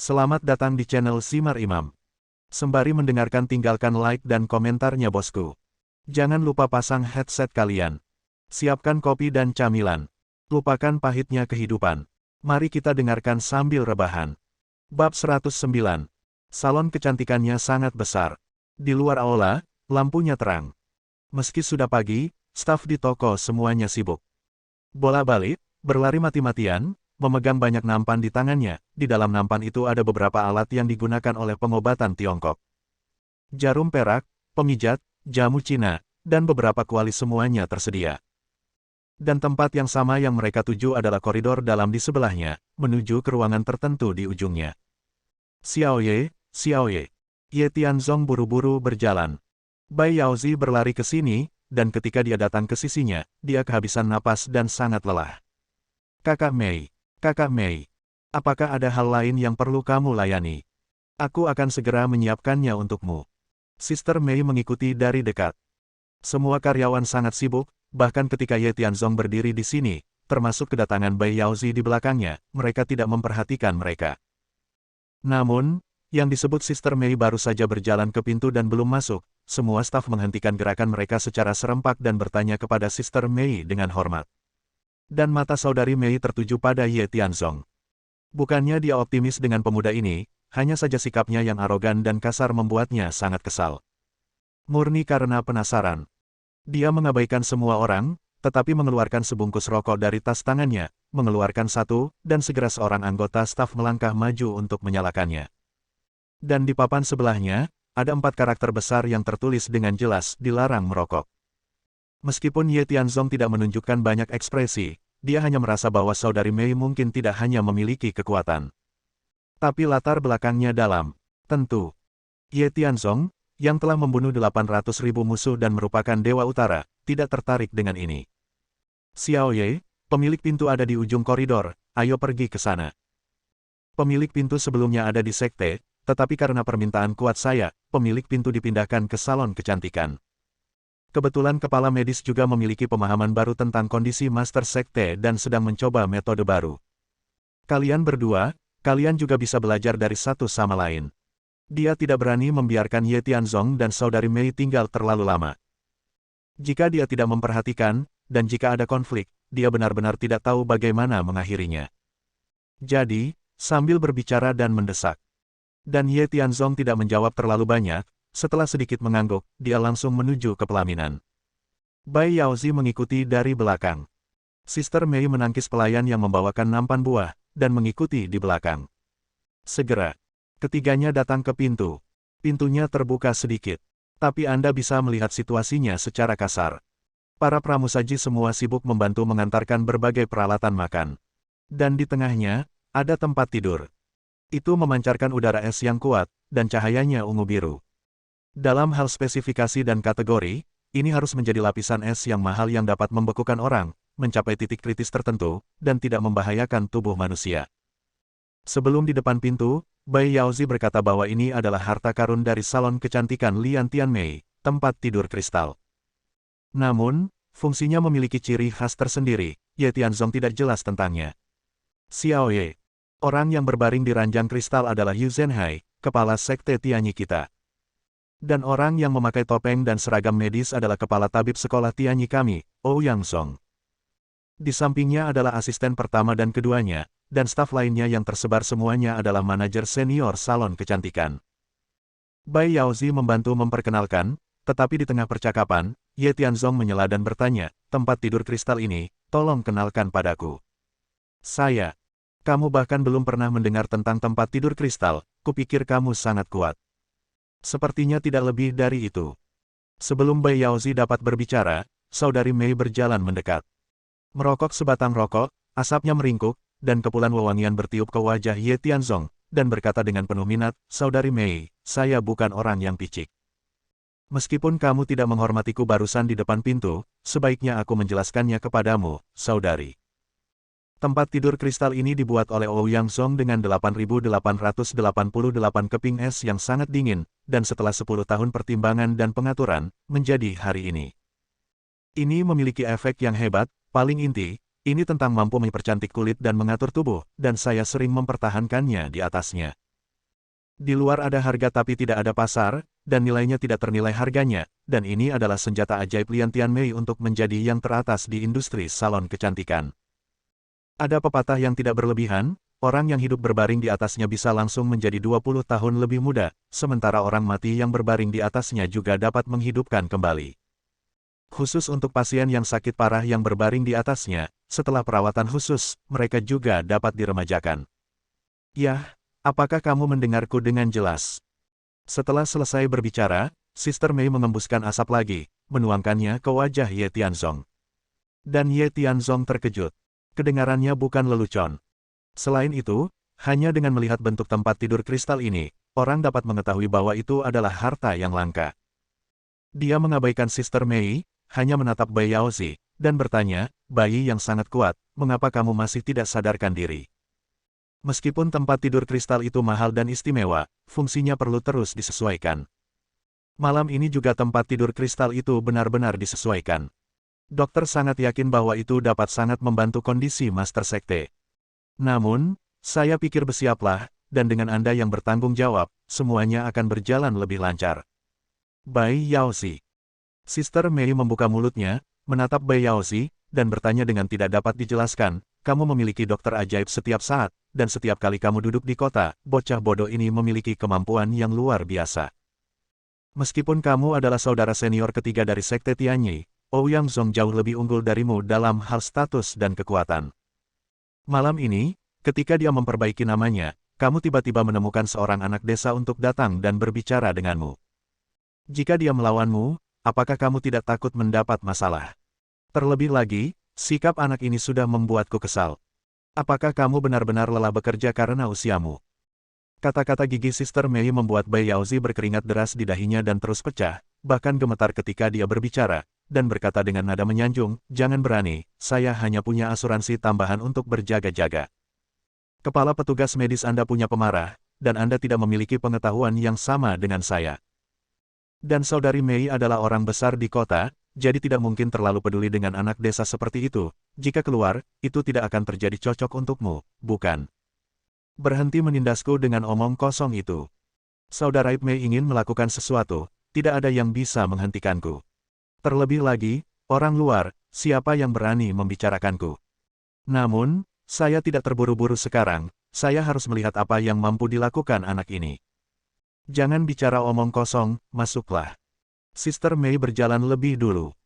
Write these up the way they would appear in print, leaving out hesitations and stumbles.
Selamat datang di channel Simar Imam. Sembari mendengarkan tinggalkan like dan komentarnya bosku. Jangan lupa pasang headset kalian. Siapkan kopi dan camilan. Lupakan pahitnya kehidupan. Mari kita dengarkan sambil rebahan. Bab 109. Salon kecantikannya sangat besar. Di luar aula, lampunya terang. Meski sudah pagi, staf di toko semuanya sibuk. Bola-balik, berlari mati-matian, memegang banyak nampan di tangannya. Di dalam nampan itu ada beberapa alat yang digunakan oleh pengobatan Tiongkok. Jarum perak, pemijat, jamu Cina, dan beberapa kuali semuanya tersedia. Dan tempat yang sama yang mereka tuju adalah koridor dalam di sebelahnya, menuju ke ruangan tertentu di ujungnya. Xiaoye, Ye Tianzong buru-buru berjalan. Bai Yaozi berlari ke sini, dan ketika dia datang ke sisinya, dia kehabisan napas dan sangat lelah. Kakak Mei, apakah ada hal lain yang perlu kamu layani? Aku akan segera menyiapkannya untukmu. Sister Mei mengikuti dari dekat. Semua karyawan sangat sibuk, bahkan ketika Ye Tianzong berdiri di sini, termasuk kedatangan Bai Yaozi di belakangnya, mereka tidak memperhatikan mereka. Namun, yang disebut Sister Mei baru saja berjalan ke pintu dan belum masuk, semua staf menghentikan gerakan mereka secara serempak dan bertanya kepada Sister Mei dengan hormat. Dan mata saudari Mei tertuju pada Ye Tianzong. Bukannya dia optimis dengan pemuda ini, hanya saja sikapnya yang arogan dan kasar membuatnya sangat kesal. Murni karena penasaran. Dia mengabaikan semua orang, tetapi mengeluarkan sebungkus rokok dari tas tangannya, mengeluarkan satu, dan segera seorang anggota staf melangkah maju untuk menyalakannya. Dan di papan sebelahnya, ada 4 karakter besar yang tertulis dengan jelas, dilarang merokok. Meskipun Ye Tianzong tidak menunjukkan banyak ekspresi, dia hanya merasa bahwa saudari Mei mungkin tidak hanya memiliki kekuatan. Tapi latar belakangnya dalam. Tentu. Ye Tianzong, yang telah membunuh 800.000 musuh dan merupakan Dewa Utara, tidak tertarik dengan ini. Xiaoye, pemilik pintu ada di ujung koridor, ayo pergi ke sana. Pemilik pintu sebelumnya ada di sekte, tetapi karena permintaan kuat saya, pemilik pintu dipindahkan ke salon kecantikan. Kebetulan kepala medis juga memiliki pemahaman baru tentang kondisi master sekte dan sedang mencoba metode baru. Kalian berdua, kalian juga bisa belajar dari satu sama lain. Dia tidak berani membiarkan Ye Tianzong dan saudari Mei tinggal terlalu lama. Jika dia tidak memperhatikan, dan jika ada konflik, dia benar-benar tidak tahu bagaimana mengakhirinya. Jadi, sambil berbicara dan mendesak. Dan Ye Tianzong tidak menjawab terlalu banyak, setelah sedikit mengangguk, dia langsung menuju ke pelaminan. Bai Yaozi mengikuti dari belakang. Sister Mei menangkis pelayan yang membawakan nampan buah, dan mengikuti di belakang. Segera, ketiganya datang ke pintu. Pintunya terbuka sedikit. Tapi Anda bisa melihat situasinya secara kasar. Para pramusaji semua sibuk membantu mengantarkan berbagai peralatan makan. Dan di tengahnya, ada tempat tidur. Itu memancarkan udara es yang kuat, dan cahayanya ungu biru. Dalam hal spesifikasi dan kategori, ini harus menjadi lapisan es yang mahal yang dapat membekukan orang, mencapai titik kritis tertentu, dan tidak membahayakan tubuh manusia. Sebelum di depan pintu, Bai Yaozi berkata bahwa ini adalah harta karun dari salon kecantikan Lian Tianmei, tempat tidur kristal. Namun, fungsinya memiliki ciri khas tersendiri, Ye Tianzong tidak jelas tentangnya. Xiaoye, orang yang berbaring di ranjang kristal adalah Yu Zhenhai, kepala sekte Tianyi kita. Dan orang yang memakai topeng dan seragam medis adalah kepala tabib sekolah Tianyi kami, Ouyang Song. Di sampingnya adalah asisten pertama dan keduanya, dan staf lainnya yang tersebar semuanya adalah manajer senior salon kecantikan. Bai Yaozi membantu memperkenalkan, tetapi di tengah percakapan, Ye Tianzong menyela dan bertanya, tempat tidur kristal ini, tolong kenalkan padaku. Saya. Kamu bahkan belum pernah mendengar tentang tempat tidur kristal, kupikir kamu sangat kuat. Sepertinya tidak lebih dari itu. Sebelum Bai Yaozi dapat berbicara, saudari Mei berjalan mendekat. Merokok sebatang rokok, asapnya meringkuk, dan kepulan wewangian bertiup ke wajah Ye Tianzong, dan berkata dengan penuh minat, saudari Mei, saya bukan orang yang picik. Meskipun kamu tidak menghormatiku barusan di depan pintu, sebaiknya aku menjelaskannya kepadamu, saudari. Tempat tidur kristal ini dibuat oleh Ouyang Song dengan 8.888 keping es yang sangat dingin, dan setelah 10 tahun pertimbangan dan pengaturan, menjadi hari ini. Ini memiliki efek yang hebat, paling inti, ini tentang mampu mempercantik kulit dan mengatur tubuh, dan saya sering mempertahankannya di atasnya. Di luar ada harga tapi tidak ada pasar, dan nilainya tidak ternilai harganya, dan ini adalah senjata ajaib Lian Tianmei untuk menjadi yang teratas di industri salon kecantikan. Ada pepatah yang tidak berlebihan, orang yang hidup berbaring di atasnya bisa langsung menjadi 20 tahun lebih muda, sementara orang mati yang berbaring di atasnya juga dapat menghidupkan kembali. Khusus untuk pasien yang sakit parah yang berbaring di atasnya, setelah perawatan khusus, mereka juga dapat diremajakan. Yah, apakah kamu mendengarku dengan jelas? Setelah selesai berbicara, Sister Mei mengembuskan asap lagi, menuangkannya ke wajah Ye Tianzong. Dan Ye Tianzong terkejut. Kedengarannya bukan lelucon. Selain itu, hanya dengan melihat bentuk tempat tidur kristal ini, orang dapat mengetahui bahwa itu adalah harta yang langka. Dia mengabaikan Sister Mei, hanya menatap Bai Yaozi, dan bertanya, bayi yang sangat kuat, mengapa kamu masih tidak sadarkan diri? Meskipun tempat tidur kristal itu mahal dan istimewa, fungsinya perlu terus disesuaikan. Malam ini juga tempat tidur kristal itu benar-benar disesuaikan. Dokter sangat yakin bahwa itu dapat sangat membantu kondisi Master Sekte. Namun, saya pikir bersiaplah, dan dengan Anda yang bertanggung jawab, semuanya akan berjalan lebih lancar. Bai Yaozi. Sister Mei membuka mulutnya, menatap Bai Yaozi, dan bertanya dengan tidak dapat dijelaskan, kamu memiliki dokter ajaib setiap saat, dan setiap kali kamu duduk di kota, bocah bodoh ini memiliki kemampuan yang luar biasa. Meskipun kamu adalah saudara senior ketiga dari Sekte Tianyi, Ouyang Zong jauh lebih unggul darimu dalam hal status dan kekuatan. Malam ini, ketika dia memperbaiki namanya, kamu tiba-tiba menemukan seorang anak desa untuk datang dan berbicara denganmu. Jika dia melawanmu, apakah kamu tidak takut mendapat masalah? Terlebih lagi, sikap anak ini sudah membuatku kesal. Apakah kamu benar-benar lelah bekerja karena usiamu? Kata-kata gigi Sister Mei membuat Bai Yaozi berkeringat deras di dahinya dan terus pecah, bahkan gemetar ketika dia berbicara, dan berkata dengan nada menyanjung, jangan berani, saya hanya punya asuransi tambahan untuk berjaga-jaga. Kepala petugas medis Anda punya pemarah, dan Anda tidak memiliki pengetahuan yang sama dengan saya. Dan saudari Mei adalah orang besar di kota, jadi tidak mungkin terlalu peduli dengan anak desa seperti itu. Jika keluar, itu tidak akan terjadi cocok untukmu, bukan? Berhenti menindasku dengan omong kosong itu. Saudara Mei ingin melakukan sesuatu, tidak ada yang bisa menghentikanku. Terlebih lagi, orang luar, siapa yang berani membicarakanku? Namun, saya tidak terburu-buru sekarang, saya harus melihat apa yang mampu dilakukan anak ini. Jangan bicara omong kosong, masuklah. Sister Mei berjalan lebih dulu.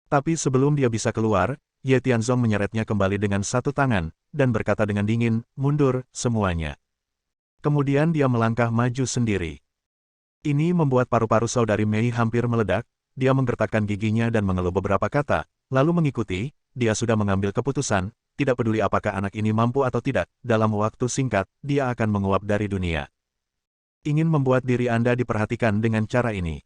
Tapi sebelum dia bisa keluar, Ye Tianzong menyeretnya kembali dengan satu tangan, dan berkata dengan dingin, mundur, semuanya. Kemudian dia melangkah maju sendiri. Ini membuat paru-paru saudari Mei hampir meledak, dia menggertakkan giginya dan mengeluh beberapa kata, lalu mengikuti, dia sudah mengambil keputusan, tidak peduli apakah anak ini mampu atau tidak, dalam waktu singkat, dia akan menguap dari dunia. Ingin membuat diri Anda diperhatikan dengan cara ini.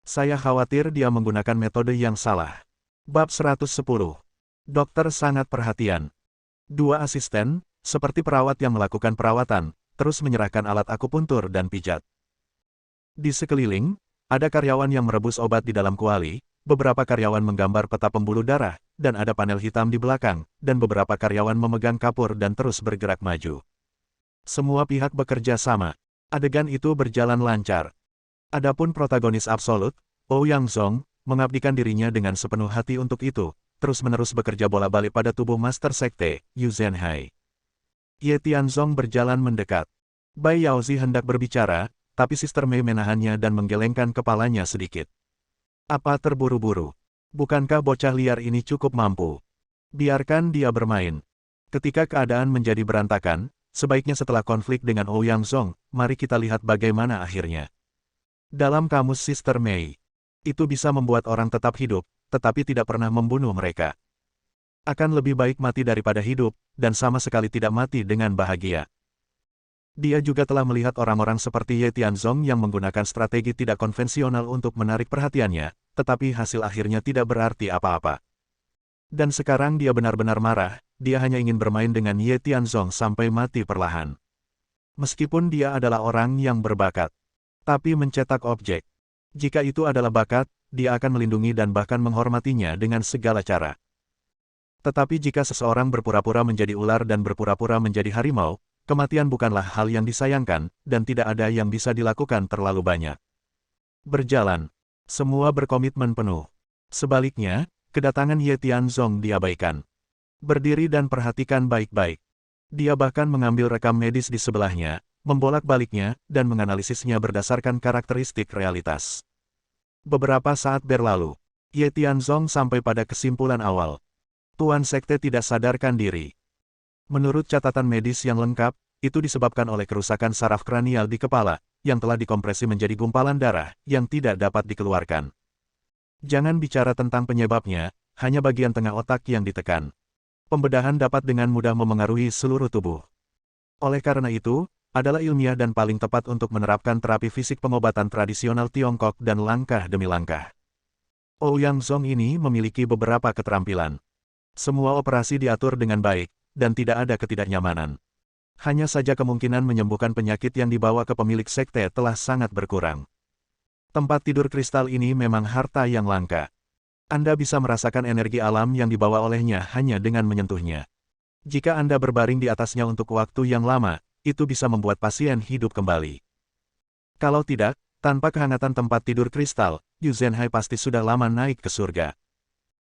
Saya khawatir dia menggunakan metode yang salah. Bab 110. Dokter sangat perhatian. Dua asisten, seperti perawat yang melakukan perawatan, terus menyerahkan alat akupuntur dan pijat. Di sekeliling, ada karyawan yang merebus obat di dalam kuali, beberapa karyawan menggambar peta pembuluh darah, dan ada panel hitam di belakang, dan beberapa karyawan memegang kapur dan terus bergerak maju. Semua pihak bekerja sama. Adegan itu berjalan lancar. Adapun protagonis absolut, Ouyang Zong, mengabdikan dirinya dengan sepenuh hati untuk itu, terus-menerus bekerja bola-balik pada tubuh Master Sekte, Yu Zhenhai. Ye Tianzong berjalan mendekat. Bai Yaozi hendak berbicara, tapi Sister Mei menahannya dan menggelengkan kepalanya sedikit. Apa terburu-buru? Bukankah bocah liar ini cukup mampu? Biarkan dia bermain. Ketika keadaan menjadi berantakan, sebaiknya setelah konflik dengan Ouyang Zong, mari kita lihat bagaimana akhirnya. Dalam kamus Sister Mei, itu bisa membuat orang tetap hidup, tetapi tidak pernah membunuh mereka. Akan lebih baik mati daripada hidup, dan sama sekali tidak mati dengan bahagia. Dia juga telah melihat orang-orang seperti Ye Tianzong yang menggunakan strategi tidak konvensional untuk menarik perhatiannya, tetapi hasil akhirnya tidak berarti apa-apa. Dan sekarang dia benar-benar marah, dia hanya ingin bermain dengan Ye Tianzong sampai mati perlahan. Meskipun dia adalah orang yang berbakat. Tapi mencetak objek. Jika itu adalah bakat, dia akan melindungi dan bahkan menghormatinya dengan segala cara. Tetapi jika seseorang berpura-pura menjadi ular dan berpura-pura menjadi harimau, kematian bukanlah hal yang disayangkan, dan tidak ada yang bisa dilakukan terlalu banyak. Berjalan. Semua berkomitmen penuh. Sebaliknya, kedatangan Ye Tianzong diabaikan. Berdiri dan perhatikan baik-baik. Dia bahkan mengambil rekam medis di sebelahnya, membolak-baliknya, dan menganalisisnya berdasarkan karakteristik realitas. Beberapa saat berlalu, Ye Tianzong sampai pada kesimpulan awal. Tuan Sekte tidak sadarkan diri. Menurut catatan medis yang lengkap, itu disebabkan oleh kerusakan saraf kranial di kepala, yang telah dikompresi menjadi gumpalan darah, yang tidak dapat dikeluarkan. Jangan bicara tentang penyebabnya, hanya bagian tengah otak yang ditekan. Pembedahan dapat dengan mudah memengaruhi seluruh tubuh. Oleh karena itu, adalah ilmiah dan paling tepat untuk menerapkan terapi fisik pengobatan tradisional Tiongkok dan langkah demi langkah. Ouyang Zong ini memiliki beberapa keterampilan. Semua operasi diatur dengan baik, dan tidak ada ketidaknyamanan. Hanya saja kemungkinan menyembuhkan penyakit yang dibawa ke pemilik sekte telah sangat berkurang. Tempat tidur kristal ini memang harta yang langka. Anda bisa merasakan energi alam yang dibawa olehnya hanya dengan menyentuhnya. Jika Anda berbaring di atasnya untuk waktu yang lama, itu bisa membuat pasien hidup kembali. Kalau tidak, tanpa kehangatan tempat tidur kristal, Yu Zhenhai pasti sudah lama naik ke surga.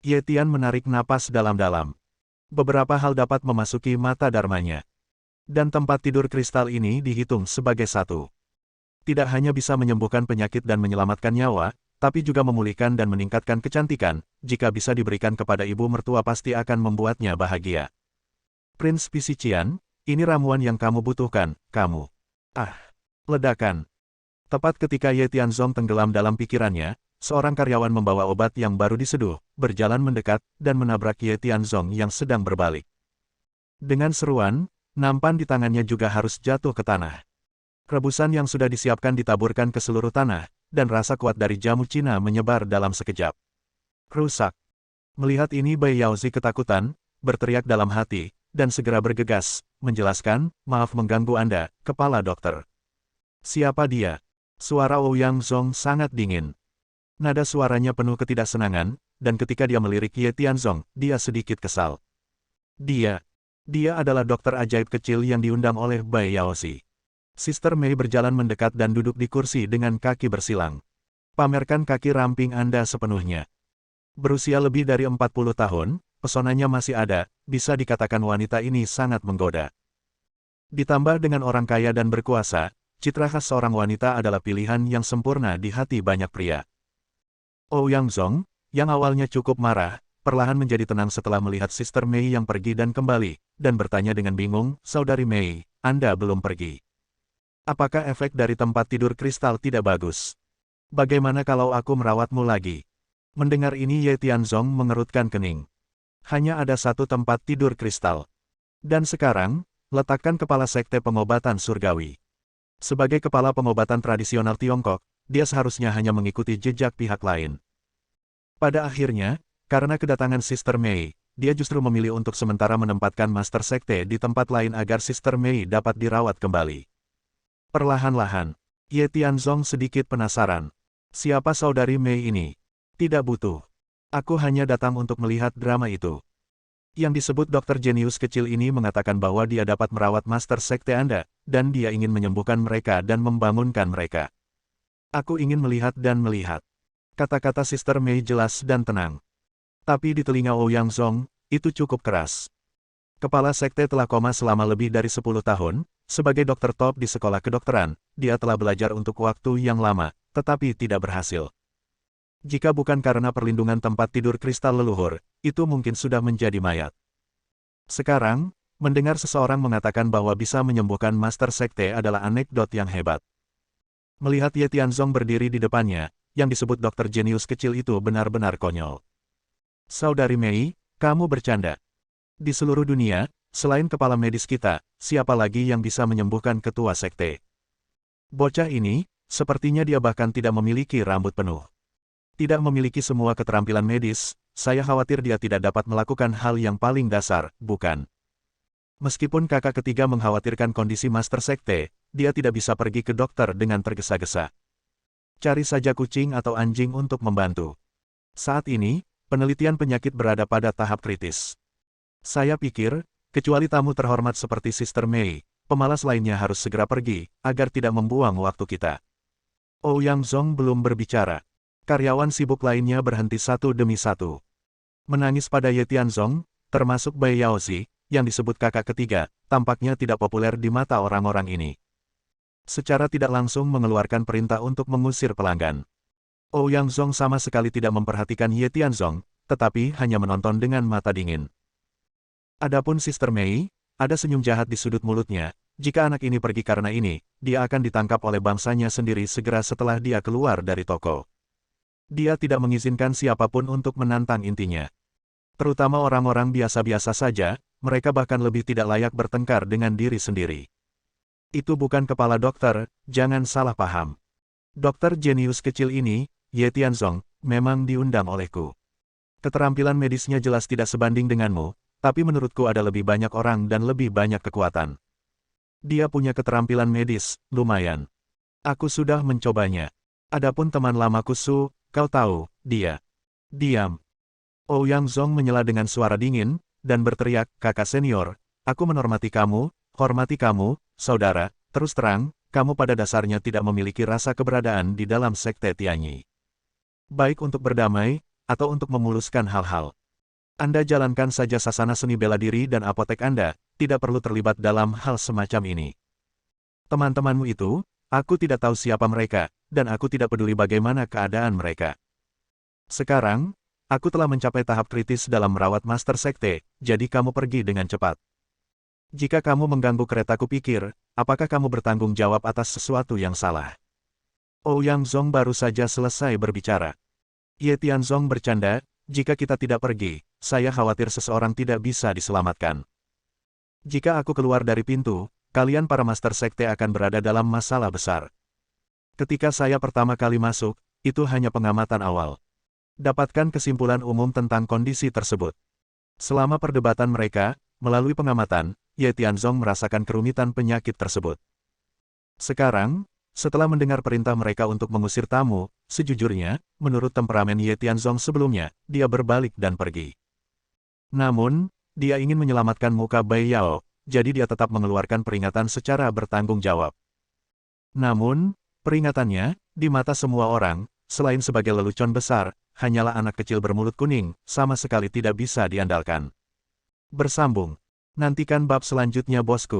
Ye Tian menarik napas dalam-dalam. Beberapa hal dapat memasuki mata dharmanya. Dan tempat tidur kristal ini dihitung sebagai satu. Tidak hanya bisa menyembuhkan penyakit dan menyelamatkan nyawa, tapi juga memulihkan dan meningkatkan kecantikan, jika bisa diberikan kepada ibu mertua pasti akan membuatnya bahagia. Prince Pisician, ini ramuan yang kamu butuhkan, kamu. Ah! Ledakan. Tepat ketika Ye Tianzong tenggelam dalam pikirannya, seorang karyawan membawa obat yang baru diseduh, berjalan mendekat, dan menabrak Ye Tianzong yang sedang berbalik. Dengan seruan, nampan di tangannya juga harus jatuh ke tanah. Rebusan yang sudah disiapkan ditaburkan ke seluruh tanah, dan rasa kuat dari jamu Cina menyebar dalam sekejap. Rusak. Melihat ini Bai Yaozi ketakutan, berteriak dalam hati, dan segera bergegas, menjelaskan, maaf mengganggu Anda, kepala dokter. Siapa dia? Suara Ouyang Zong sangat dingin. Nada suaranya penuh ketidaksenangan, dan ketika dia melirik Ye Tianzong, dia sedikit kesal. Dia adalah dokter ajaib kecil yang diundang oleh Bai Yaozi. Sister Mei berjalan mendekat dan duduk di kursi dengan kaki bersilang. Pamerkan kaki ramping Anda sepenuhnya. Berusia lebih dari 40 tahun, pesonanya masih ada, bisa dikatakan wanita ini sangat menggoda. Ditambah dengan orang kaya dan berkuasa, citra khas seorang wanita adalah pilihan yang sempurna di hati banyak pria. Ouyang Zong, yang awalnya cukup marah, perlahan menjadi tenang setelah melihat Sister Mei yang pergi dan kembali, dan bertanya dengan bingung, Saudari Mei, Anda belum pergi. Apakah efek dari tempat tidur kristal tidak bagus? Bagaimana kalau aku merawatmu lagi? Mendengar ini Ye Tianzong mengerutkan kening. Hanya ada satu tempat tidur kristal. Dan sekarang, letakkan kepala sekte pengobatan surgawi. Sebagai kepala pengobatan tradisional Tiongkok, dia seharusnya hanya mengikuti jejak pihak lain. Pada akhirnya, karena kedatangan Sister Mei, dia justru memilih untuk sementara menempatkan Master Sekte di tempat lain agar Sister Mei dapat dirawat kembali. Perlahan-lahan, Ye Tianzong sedikit penasaran. Siapa Saudari Mei ini? Tidak butuh. Aku hanya datang untuk melihat drama itu. Yang disebut dokter jenius kecil ini mengatakan bahwa dia dapat merawat Master Sekte Anda, dan dia ingin menyembuhkan mereka dan membangunkan mereka. Aku ingin melihat dan melihat. Kata-kata Sister Mei jelas dan tenang. Tapi di telinga Ouyang Zong, itu cukup keras. Kepala sekte telah koma selama lebih dari 10 tahun, sebagai dokter top di sekolah kedokteran, dia telah belajar untuk waktu yang lama, tetapi tidak berhasil. Jika bukan karena perlindungan tempat tidur kristal leluhur, itu mungkin sudah menjadi mayat. Sekarang, mendengar seseorang mengatakan bahwa bisa menyembuhkan Master Sekte adalah anekdot yang hebat. Melihat Ye Tianzong berdiri di depannya, yang disebut dokter jenius kecil itu benar-benar konyol. Saudari Mei, kamu bercanda. Di seluruh dunia, selain kepala medis kita, siapa lagi yang bisa menyembuhkan ketua sekte? Bocah ini, sepertinya dia bahkan tidak memiliki rambut penuh. Tidak memiliki semua keterampilan medis, saya khawatir dia tidak dapat melakukan hal yang paling dasar, bukan? Meskipun kakak ketiga mengkhawatirkan kondisi Master Sekte, dia tidak bisa pergi ke dokter dengan tergesa-gesa. Cari saja kucing atau anjing untuk membantu. Saat ini, penelitian penyakit berada pada tahap kritis. Saya pikir, kecuali tamu terhormat seperti Sister Mei, pemalas lainnya harus segera pergi, agar tidak membuang waktu kita. Ouyang Zong belum berbicara. Karyawan sibuk lainnya berhenti satu demi satu. Menangis pada Ye Tianzong, termasuk Bai Yaozi, yang disebut kakak ketiga, tampaknya tidak populer di mata orang-orang ini. Secara tidak langsung mengeluarkan perintah untuk mengusir pelanggan. Ouyang Zong sama sekali tidak memperhatikan Ye Tianzong, tetapi hanya menonton dengan mata dingin. Adapun Sister Mei, ada senyum jahat di sudut mulutnya. Jika anak ini pergi karena ini, dia akan ditangkap oleh bangsanya sendiri segera setelah dia keluar dari toko. Dia tidak mengizinkan siapapun untuk menantang intinya. Terutama orang-orang biasa-biasa saja, mereka bahkan lebih tidak layak bertengkar dengan diri sendiri. Itu bukan kepala dokter, jangan salah paham. Dokter jenius kecil ini, Ye Tianzong, memang diundang olehku. Keterampilan medisnya jelas tidak sebanding denganmu, tapi menurutku ada lebih banyak orang dan lebih banyak kekuatan. Dia punya keterampilan medis, lumayan. Aku sudah mencobanya. Adapun teman lamaku Su, kau tahu, dia. Diam. Ouyang Zong menyela dengan suara dingin, dan berteriak, kakak senior, aku menghormati kamu, hormati kamu, saudara, terus terang, kamu pada dasarnya tidak memiliki rasa keberadaan di dalam sekte Tianyi. Baik untuk berdamai, atau untuk memuluskan hal-hal. Anda jalankan saja sasana seni bela diri dan apotek Anda, tidak perlu terlibat dalam hal semacam ini. Teman-temanmu itu, aku tidak tahu siapa mereka, dan aku tidak peduli bagaimana keadaan mereka. Sekarang, aku telah mencapai tahap kritis dalam merawat Master Sekte, jadi kamu pergi dengan cepat. Jika kamu mengganggu keretaku pikir, apakah kamu bertanggung jawab atas sesuatu yang salah? Ouyang Zong baru saja selesai berbicara. Ye Tianzong bercanda, jika kita tidak pergi, saya khawatir seseorang tidak bisa diselamatkan. Jika aku keluar dari pintu, kalian para Master Sekte akan berada dalam masalah besar. Ketika saya pertama kali masuk, itu hanya pengamatan awal. Dapatkan kesimpulan umum tentang kondisi tersebut. Selama perdebatan mereka, melalui pengamatan, Ye Tianzong merasakan kerumitan penyakit tersebut. Sekarang, setelah mendengar perintah mereka untuk mengusir tamu, sejujurnya, menurut temperamen Ye Tianzong sebelumnya, dia berbalik dan pergi. Namun, dia ingin menyelamatkan muka Bai Yao, jadi dia tetap mengeluarkan peringatan secara bertanggung jawab. Namun, peringatannya, di mata semua orang, selain sebagai lelucon besar, hanyalah anak kecil bermulut kuning, sama sekali tidak bisa diandalkan. Bersambung. Nantikan bab selanjutnya bosku.